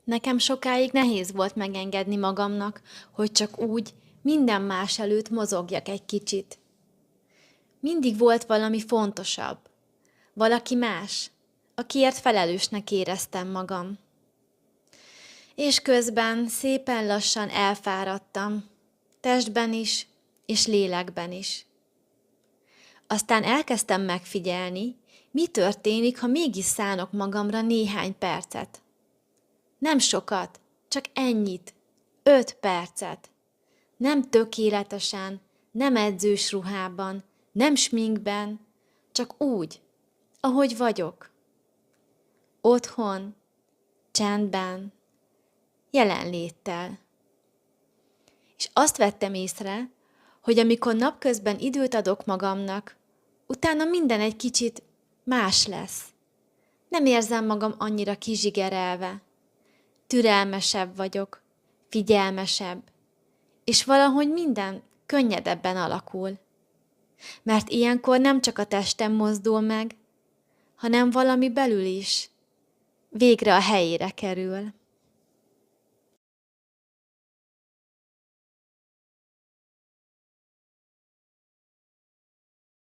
Nekem sokáig nehéz volt megengedni magamnak, hogy csak úgy, minden más előtt mozogjak egy kicsit. Mindig volt valami fontosabb. Valaki más, akiért felelősnek éreztem magam. És közben szépen lassan elfáradtam, testben is, és lélekben is. Aztán elkezdtem megfigyelni, mi történik, ha mégis szánok magamra néhány percet. Nem sokat, csak ennyit, 5 percet. Nem tökéletesen, nem edzős ruhában, nem sminkben, csak úgy, ahogy vagyok. Otthon, csendben, jelenléttel. És azt vettem észre, hogy amikor napközben időt adok magamnak, utána minden egy kicsit más lesz. Nem érzem magam annyira kizsigerelve. Türelmesebb vagyok, figyelmesebb, és valahogy minden könnyedebben alakul. Mert ilyenkor nem csak a testem mozdul meg, hanem valami belül is végre a helyére kerül.